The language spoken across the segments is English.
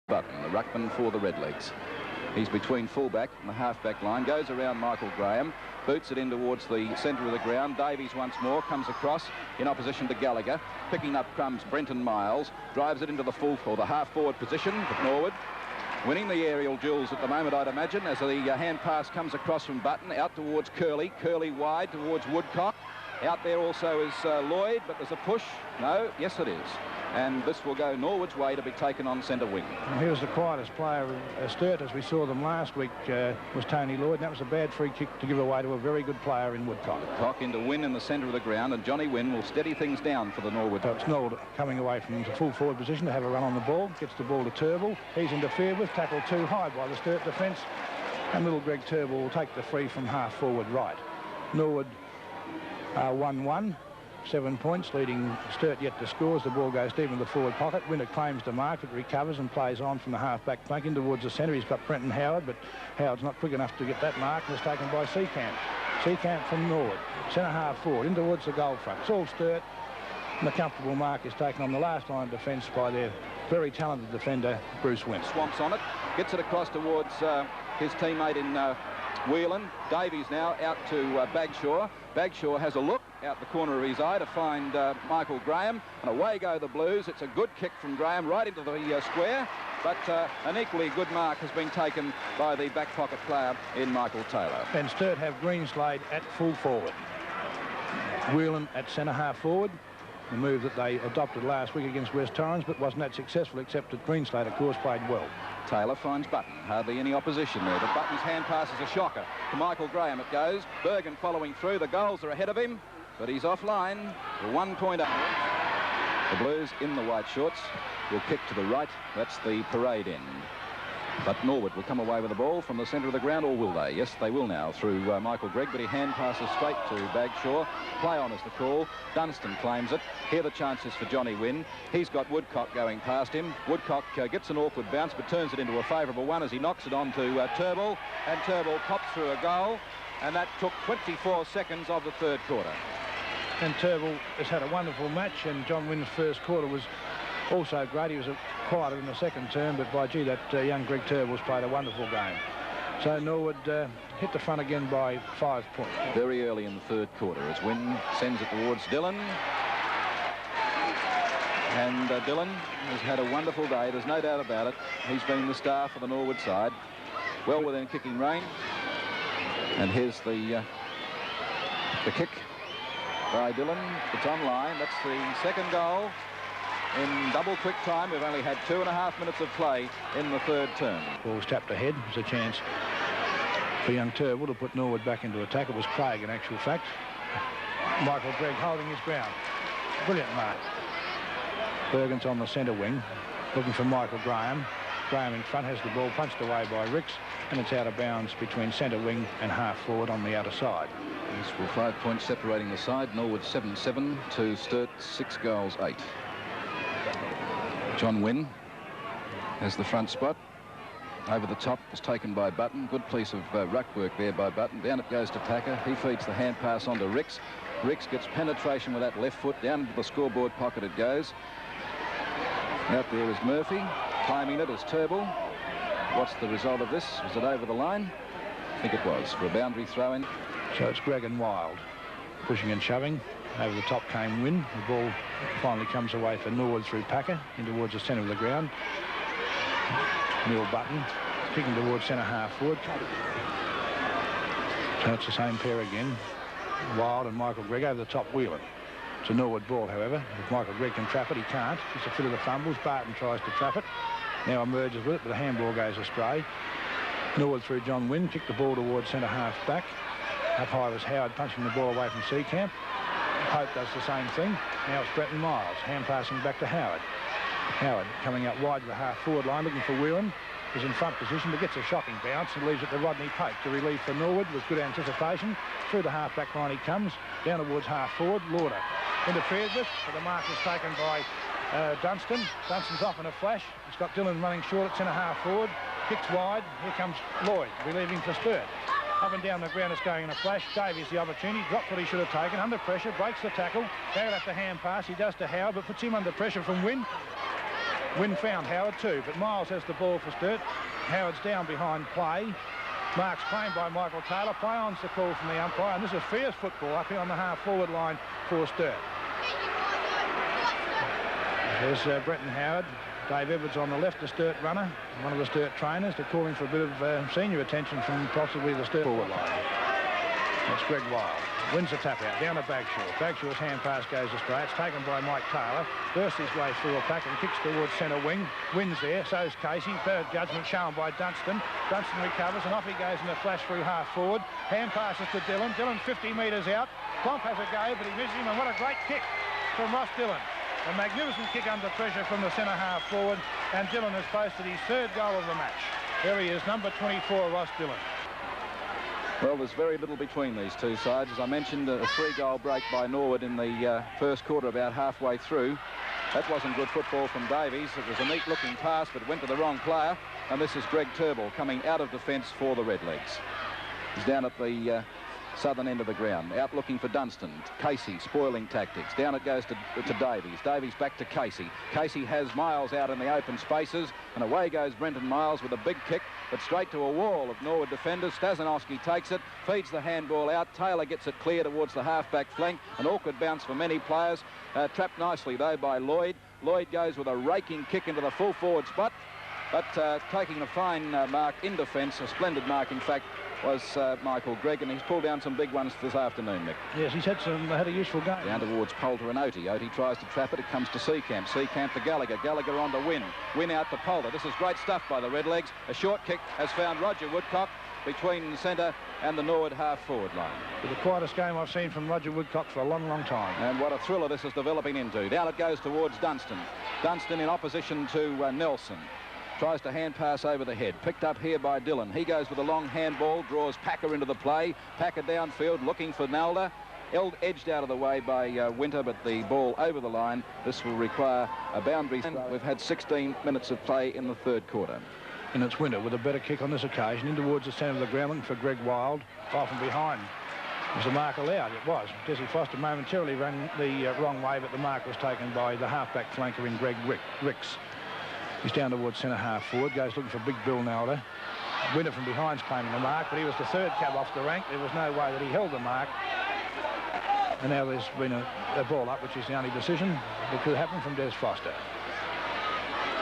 Button, the ruckman for the Redlegs. He's between fullback and the half-back line, goes around Michael Graham, boots it in towards the centre of the ground. Davies once more comes across in opposition to Gallagher, picking up crumbs. Brenton Miles drives it into the full or the half-forward position, but Norwood winning the aerial duels at the moment, I'd imagine, as the hand pass comes across from Button out towards Curley. Curley wide towards Woodcock. Out there also is Lloyd, but there's a push. No, yes it is. And this will go Norwood's way to be taken on centre wing. Well, he was the quietest player at Sturt, as we saw them last week, was Tony Lloyd. And that was a bad free kick to give away to a very good player in Woodcock. Woodcock into Wynn in the centre of the ground, and Johnny Wynn will steady things down for the Norwood. So it's Norwood coming away from the full forward position to have a run on the ball. Gets the ball to Turnbull. He's interfered with, tackled too high by the Sturt defence. And little Greg Turnbull will take the free from half forward right. Norwood 1-1. 7 points, leading Sturt yet to score as the ball goes deep in the forward pocket. Winner claims the mark, it recovers and plays on from the half-back flank in towards the centre. He's got Brenton Howard, but Howard's not quick enough to get that mark, and it's taken by Seacamp. Seacamp from Norwood, centre half forward, in towards the goal front. It's all Sturt, and the comfortable mark is taken on the last line of defence by their very talented defender, Bruce Wynn. Swamps on it, gets it across towards his teammate in Whelan. Davies now out to Bagshaw. Bagshaw has a look out the corner of his eye to find Michael Graham, and away go the Blues. It's a good kick from Graham right into the square, but an equally good mark has been taken by the back pocket player in Michael Taylor. And Sturt have Greenslade at full forward, Whelan at centre half forward, the move that they adopted last week against West Torrens, but wasn't that successful, except that Greenslade, of course, played well. Taylor finds Button, hardly any opposition there, but Button's hand pass is a shocker. To Michael Graham it goes. Bergen following through. The goals are ahead of him, but he's offline. The 1 point up. The Blues in the white shorts will kick to the right. That's the parade end. But Norwood will come away with the ball from the centre of the ground, or will they? Yes, they will now through Michael Gregg, but he hand passes straight to Bagshaw. Play on is the call. Dunstan claims it. Here the chances for Johnny Wynn. He's got Woodcock going past him. Woodcock gets an awkward bounce, but turns it into a favourable one as he knocks it on to Turnbull, and Turnbull pops through a goal, and that took 24 seconds of the third quarter. And Turnbull has had a wonderful match, and John Wynn's first quarter was also great. He was quieter in the second term, but by gee, that young Greg Turnbull's played a wonderful game. So Norwood hit the front again by 5 points. Very early in the third quarter as Wynn sends it towards Dillon. And Dillon has had a wonderful day, there's no doubt about it. He's been the star for the Norwood side. Well within kicking range. And here's the kick by Dillon. It's on line. That's the second goal in double quick time. We've only had 2.5 minutes of play in the third term. Ball's tapped ahead. There's a chance for young Turnbull to put Norwood back into attack. It was Craig, in actual fact. Michael Gregg holding his ground. Brilliant mark. Bergen's on the centre wing, looking for Michael Graham. Graham in front has the ball punched away by Ricks, and it's out of bounds between centre wing and half forward on the outer side. This will 5 points separating the side. Norwood 7-7 to Sturt 6 goals 8. John Wynn has the front spot. Over the top was taken by Button. Good piece of ruck work there by Button. Down it goes to Packer. He feeds the hand pass on to Ricks. Ricks gets penetration with that left foot. Down into the scoreboard pocket it goes. Out there is Murphy. Climbing it is Turnbull. What's the result of this? Was it over the line? I think it was, for a boundary throw-in. So it's Gregg and Wild pushing and shoving. Over the top came Wynn. The ball finally comes away for Norwood through Packer in towards the centre of the ground. Neil Button kicking towards centre half forward. So it's the same pair again. Wild and Michael Gregg over the top Whelan. It's a Norwood ball, however. If Michael Gregg can trap it, he can't. It's a fit of the fumbles. Barton tries to trap it. Now emerges with it, but the handball goes astray. Norwood through John Wynn. Kicked the ball towards centre half back. Up high was Howard punching the ball away from Seacamp. Hope does the same thing. Now it's Brenton Miles. Hand passing back to Howard. Howard coming out wide to the half forward line looking for Whelan. Is in front position but gets a shocking bounce and leaves it to Rodney Pope to relieve for Norwood with good anticipation. Through the half back line he comes. Down towards half forward. Lauder interfered with, but the mark is taken by Dunstan. Dunstan's off in a flash. He's got Dillon running short at centre half forward. Kicks wide. Here comes Lloyd relieving for Sturt. Up and down the ground, it's going in a flash. Davies the opportunity, drops what he should have taken, under pressure, breaks the tackle. They'll have to hand pass, he does to Howard, but puts him under pressure from Wynn. Wynn found Howard too, but Miles has the ball for Sturt. Howard's down behind play. Marks claimed by Michael Taylor. Play on's the call from the umpire, and this is fierce football up here on the half-forward line for Sturt. There's Brenton Howard. Dave Edwards on the left, the Sturt runner, one of the Sturt trainers. They're calling for a bit of senior attention from possibly the Sturt forward line. That's Greg Wild. Wins the tap out, down to Bagshaw. Bagshaw's hand pass goes astray. It's taken by Mike Taylor. Bursts his way through a pack and kicks towards centre wing. Wins there, so's Casey. Third judgment shown by Dunstan. Dunstan recovers and off he goes in a flash through half forward. Hand passes to Dillon. Dillon 50 metres out. Plump has a go, but he misses him, and what a great kick from Ross Dillon. A magnificent kick under pressure from the centre half forward, and Dillon has posted his third goal of the match. There he is, number 24, Ross Dillon. Well, there's very little between these two sides. As I mentioned, a 3-goal break by Norwood in the first quarter, about halfway through. That wasn't good football from Davies. It was a neat-looking pass, but went to the wrong player. And this is Greg Turnbull coming out of defence for the Redlegs. He's down at the southern end of the ground, out looking for Dunstan. Casey spoiling tactics. Down it goes to Davies. Davies back to Casey. Casey has Miles out in the open spaces, and away goes Brenton Miles with a big kick, but straight to a wall of Norwood defenders. Stasinowski takes it, feeds the handball out. Taylor gets it clear towards the half-back flank. An awkward bounce for many players. Trapped nicely, though, by Lloyd. Lloyd goes with a raking kick into the full forward spot, but taking a fine mark in defence, a splendid mark, in fact, was Michael Gregg, and he's pulled down some big ones this afternoon, Mick. Yes, he's had a useful game. Down towards Poulter and Oatey. Oatey tries to trap it. It comes to Seacamp. Seacamp to Gallagher. Gallagher on to Wynn. Wynn out to Poulter. This is great stuff by the Redlegs. A short kick has found Roger Woodcock between the centre and the Norwood half-forward line. The quietest game I've seen from Roger Woodcock for a long, long time. And what a thriller this is developing into. Down it goes towards Dunstan. Dunstan in opposition to Nelson. Tries to hand pass over the head. Picked up here by Dillon. He goes with a long handball, draws Packer into the play. Packer downfield looking for Nalder. Edged out of the way by Winter, but the ball over the line. This will require a boundary. We've had 16 minutes of play in the third quarter. And it's Winter with a better kick on this occasion, in towards the centre of the ground, looking for Greg Wild. Off and behind. Was the mark allowed? It was. Desi Foster momentarily ran the wrong way, but the mark was taken by the half-back flanker in Greg Ricks. He's down towards centre half forward, goes looking for big Bill Nalder. Winter from behind's claiming the mark, but he was the third cab off the rank. There was no way that he held the mark. And now there's been a ball up, which is the only decision that could happen from Des Foster.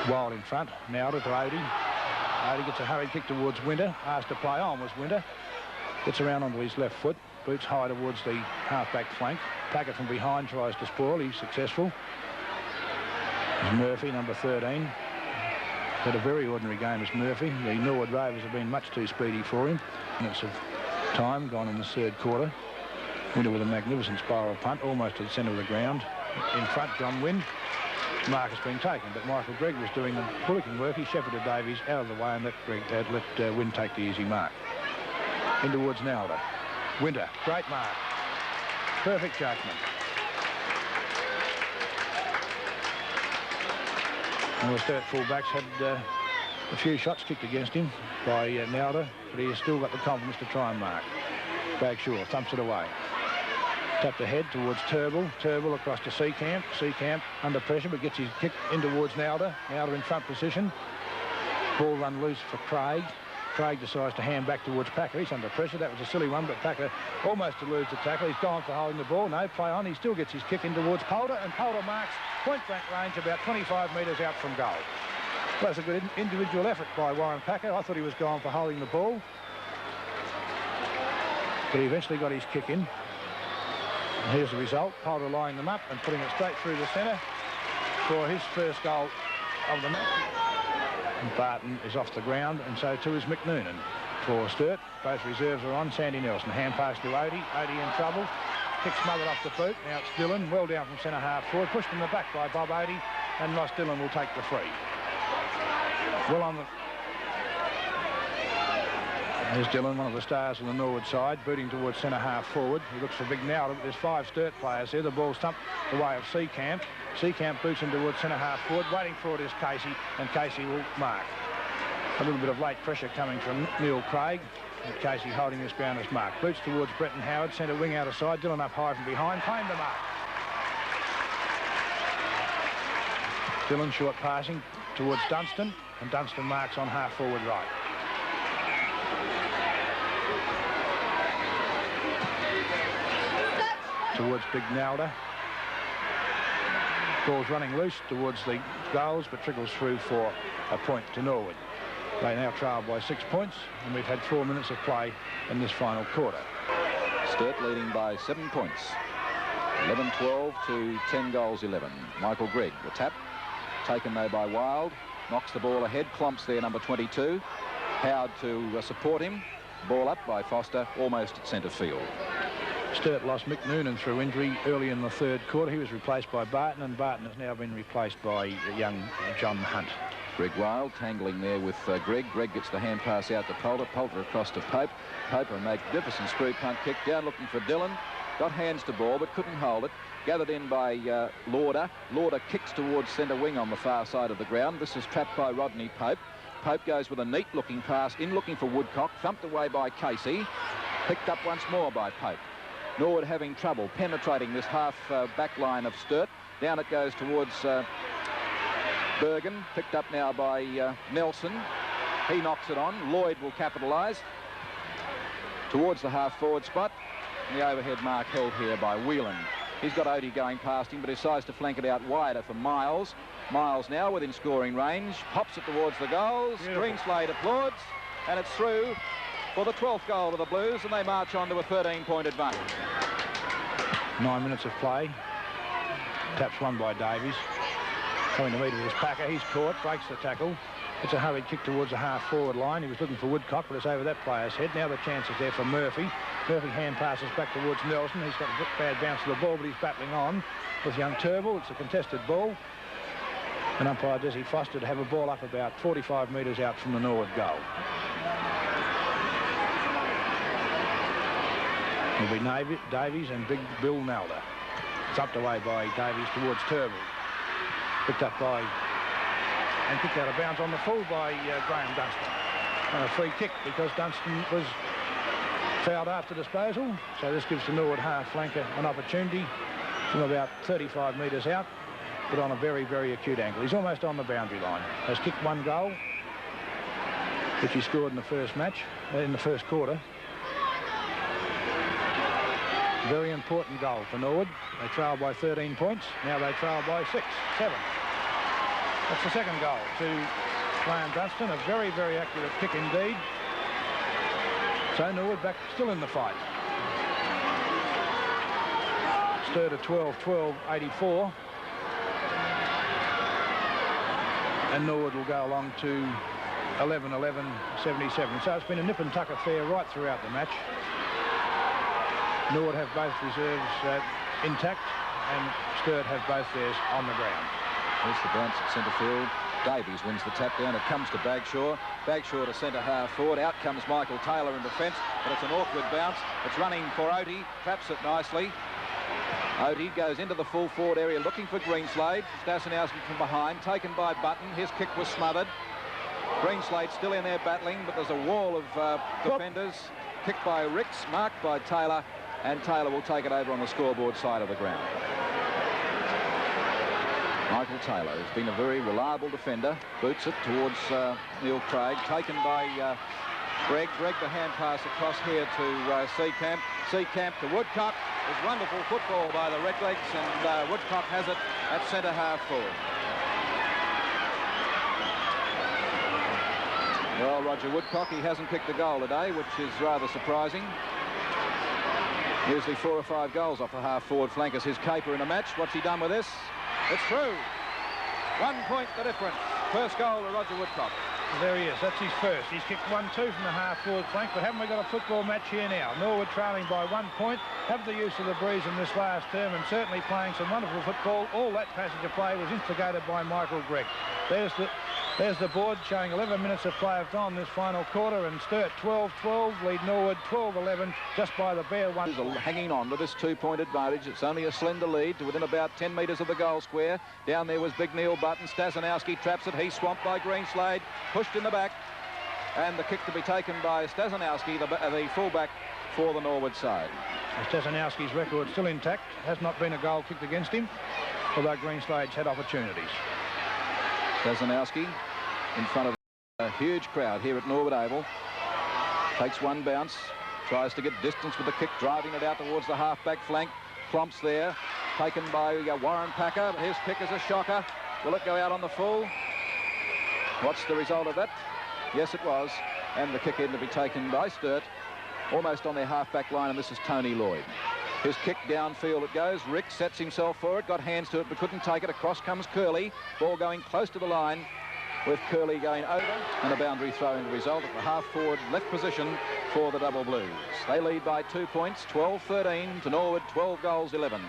Wild in front, Nalder to Oatey. Oatey gets a hurried kick towards Winter. Asked to play on was Winter. Gets around onto his left foot, boots high towards the half-back flank. Packett from behind tries to spoil. He's successful. There's Murphy, number 13. Had a very ordinary game as Murphy. The Norwood Rovers have been much too speedy for him. Minutes of time gone in the third quarter. Winter with a magnificent spiral punt, almost to the centre of the ground. In front, John Wynn. Mark has been taken, but Michael Gregg was doing the bullocking work. He shepherded Davies out of the way and let Wynn take the easy mark. In towards Nalder. Winter, great mark. Perfect judgment. And the Sturt fullbacks had a few shots kicked against him by Nalder, but he has still got the confidence to try and mark. Bagshaw thumps it away. Tapped ahead towards Turnbull. Turnbull across to Seacamp. Seacamp under pressure, but gets his kick in towards Nalder. Nalder in front position. Ball run loose for Craig. Craig decides to hand back towards Packer. He's under pressure. That was a silly one, but Packer almost eludes the tackle. He's gone for holding the ball. No play on. He still gets his kick in towards Poulter, and Poulter marks point-blank range about 25 metres out from goal. Well, that's a good individual effort by Warren Packer. I thought he was gone for holding the ball, but he eventually got his kick in. And here's the result. Poulter lining them up and putting it straight through the centre for his first goal of the match. And Barton is off the ground, and so too is McNoonan for Sturt. Both reserves are on. Sandy Nelson, hand pass to Oatey. Oatey in trouble. Kick smothered off the boot. Now it's Dillon, well down from centre half forward. Pushed in the back by Bob Oatey, and Ross Dillon will take the free. Well on the... There's Dillon, one of the stars on the Norwood side, booting towards centre half forward. He looks for big Nalder, but there's 5 Sturt players here. The ball stumped the way of Seacamp. Seacamp boots in towards centre half forward. Waiting for it is Casey, and Casey will mark. A little bit of late pressure coming from Neil Craig. And Casey holding this ground as mark. Boots towards Brenton Howard, centre wing out of side. Dillon up high from behind, claimed the mark. Dillon short passing, towards Dunstan, and Dunstan marks on half-forward right. Towards Big Nalda. Ball's running loose towards the goals, but trickles through for a point to Norwood. They now trail by 6 points, and we've had 4 minutes of play in this final quarter. Sturt leading by 7 points. 11-12 to 10 goals 11. Michael Gregg, the tap, taken though by Wild, knocks the ball ahead, clomps there number 22. Howard to support him. Ball up by Foster, almost at centre field. Sturt lost Mick Noonan through injury early in the third quarter. He was replaced by Barton, and Barton has now been replaced by young John Hunt. Greg Wild tangling there with Greg. Greg gets the hand pass out to Poulter. Poulter across to Pope. Pope, a magnificent screw punt kick down, looking for Dillon. Got hands to ball, but couldn't hold it. Gathered in by Lauder. Lauder kicks towards centre wing on the far side of the ground. This is trapped by Rodney Pope. Pope goes with a neat-looking pass in, looking for Woodcock. Thumped away by Casey. Picked up once more by Pope. Norwood having trouble penetrating this half back line of Sturt. Down it goes towards Bergen. Picked up now by Nelson. He knocks it on. Lloyd will capitalise. Towards the half-forward spot. The overhead mark held here by Whelan. He's got Odie going past him, but decides to flank it out wider for Miles. Miles now within scoring range. Pops it towards the goals. Greenslade applauds. And it's through for the 12th goal of the Blues, and they march on to a 13-point advantage. 9 minutes of play. Taps won by Davies. Coming to meet with his packer. He's caught, breaks the tackle. It's a hurried kick towards the half-forward line. He was looking for Woodcock, but it's over that player's head. Now the chance is there for Murphy. Murphy hand passes back towards Nelson. He's got a bad bounce of the ball, but he's battling on with young Turnbull. It's a contested ball. And umpire Desi Foster to have a ball up about 45 metres out from the Norwood goal. It'll be Davies and Big Bill Nalder. It's upped away by Davies towards Turnbull. Picked up by and kicked out of bounds on the full by Graham Dunstan. And a free kick because Dunstan was fouled after disposal. So this gives the Norwood half flanker an opportunity from about 35 metres out, but on a very, very acute angle. He's almost on the boundary line. Has kicked one goal, which he scored in the first match, in the first quarter. Very important goal for Norwood. They trail by 13 points. Now they trail by 6, 7. That's the second goal to Graham Dunstan. A very, very accurate kick indeed. So Norwood back still in the fight. Sturt at 12-12-84. And Norwood will go along to 11-11-77. So it's been a nip and tuck affair right throughout the match. Norwood have both reserves intact, and Sturt have both theirs on the ground. There's the bounce at centre field. Davies wins the tap down. It comes to Bagshaw. Bagshaw to centre half forward. Out comes Michael Taylor in defence, but it's an awkward bounce. It's running for Odie. Traps it nicely. Odie goes into the full forward area looking for Greenslade. Stasinowski from behind, taken by Button. His kick was smothered. Greenslade still in there battling, but there's a wall of defenders. Kicked by Ricks, marked by Taylor, and Taylor will take it over on the scoreboard side of the ground. Michael Taylor has been a very reliable defender. Boots it towards Neil Craig, taken by Greg. Greg the hand pass across here to Seacamp. Seacamp to Woodcock. There's wonderful football by the Redlegs, and Woodcock has it at centre half forward. Well, Roger Woodcock, he hasn't kicked a goal today, which is rather surprising. Usually 4 or 5 goals off the half-forward flank as his caper in a match. What's he done with this? It's through. 1 point the difference. First goal to Roger Woodcock. There he is. That's his first. He's kicked 1-2 from the half-forward flank, but haven't we got a football match here now? Norwood trailing by 1 point, have the use of the breeze in this last term, and certainly playing some wonderful football. All that passage of play was instigated by Michael Gregg. There's the board showing 11 minutes of play have gone this final quarter, and Sturt 12-12, lead Norwood 12-11, just by the bare one. Hanging on to this 2-point advantage. It's only a slender lead to within about 10 metres of the goal square. Down there was Big Neil Button. Stasinowski traps it. He's swamped by Greenslade, pushed in the back, and the kick to be taken by Stasinowski, the fullback for the Norwood side. Stasinowski's record still intact. Has not been a goal kicked against him, although Greenslade's had opportunities. Stazanowski in front of a huge crowd here at Norwood Oval. Takes one bounce, tries to get distance with the kick, driving it out towards the half-back flank. Clomps there, taken by Warren Packer. His kick is a shocker. Will it go out on the full? What's the result of that? Yes, it was. And the kick in to be taken by Sturt, almost on their half-back line, and this is Tony Lloyd. His kick downfield it goes. Rick sets himself for it, got hands to it, but couldn't take it. Across comes Curley. Ball going close to the line, with Curley going over, and a boundary throw in the result at the half-forward left position for the Double Blues. They lead by 2 points, 12-13 to Norwood, 12 goals, 11.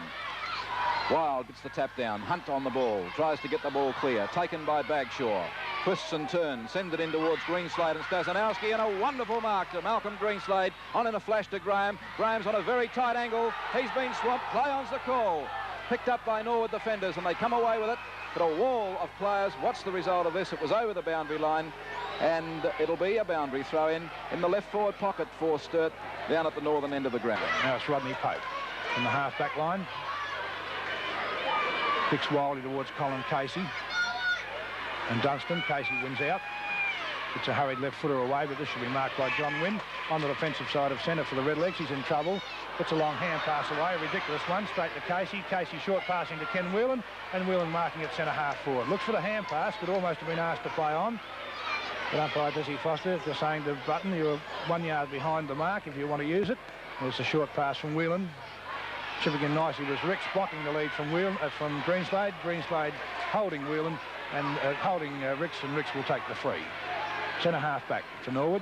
Wild gets the tap down. Hunt on the ball, tries to get the ball clear. Taken by Bagshaw. Twists and turns, sends it in towards Greenslade and Stazanowski, and a wonderful mark to Malcolm Greenslade. On in a flash to Graham. Graham's on a very tight angle. He's been swamped. Play on's the call. Picked up by Norwood defenders, and they come away with it. But a wall of players. What's the result of this? It was over the boundary line, and it'll be a boundary throw in the left forward pocket for Sturt down at the northern end of the ground. Now it's Rodney Pope from the half-back line. Kicks wildly towards Colin Casey. And Dunstan. Casey wins out. It's a hurried left footer away, but this should be marked by John Wynn on the defensive side of centre for the Redlegs. He's in trouble. Puts a long hand pass away, a ridiculous one, straight to Casey. Casey short passing to Ken Whelan, and Whelan marking at centre half forward. Looks for the hand pass, could almost have been asked to play on. But umpire Desi Foster just saying to Button, you're 1 yard behind the mark if you want to use it. There's a short pass from Whelan. Chipping in nicely was Ricks, blocking the lead from Greenslade. Greenslade holding Whelan and holding Ricks, and Ricks will take the free. Centre half back to Norwood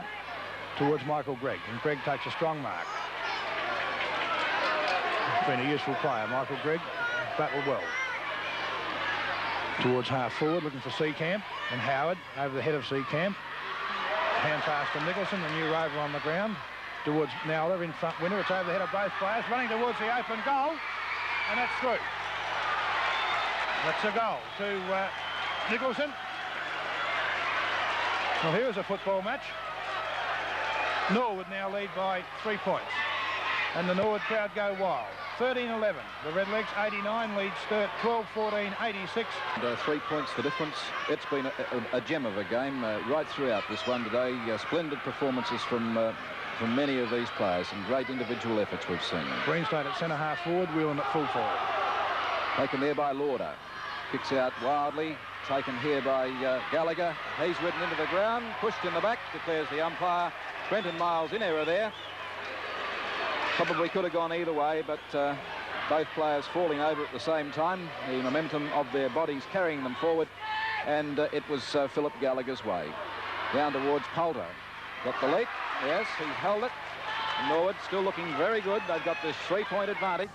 towards Michael Gregg, and Gregg takes a strong mark. Been a useful player, Michael Gregg, battled well. Towards half forward, looking for Seacamp, and Howard over the head of Seacamp. Hand pass to Nicholson, the new rover on the ground. Towards Nowler in front winner. It's over the head of both players, running towards the open goal, and that's through. That's a goal to Nicholson. Well, here's a football match. Norwood now lead by 3 points, and the Norwood crowd go wild. 13-11. The Redlegs 89 lead Sturt 12-14, 86. 3 points the difference. It's been a gem of a game right throughout this one today. Splendid performances from many of these players, and great individual efforts we've seen. Greenslade at centre half forward, Whelan at full forward. Taken there by Lauder. Kicks out wildly. Taken here by Gallagher. He's ridden into the ground. Pushed in the back, declares the umpire. Brenton Miles in error there. Probably could have gone either way, but both players falling over at the same time. The momentum of their bodies carrying them forward, and it was Philip Gallagher's way. Down towards Poulter. Got the lead. Yes, he held it. Norwood still looking very good. They've got this 3-point advantage.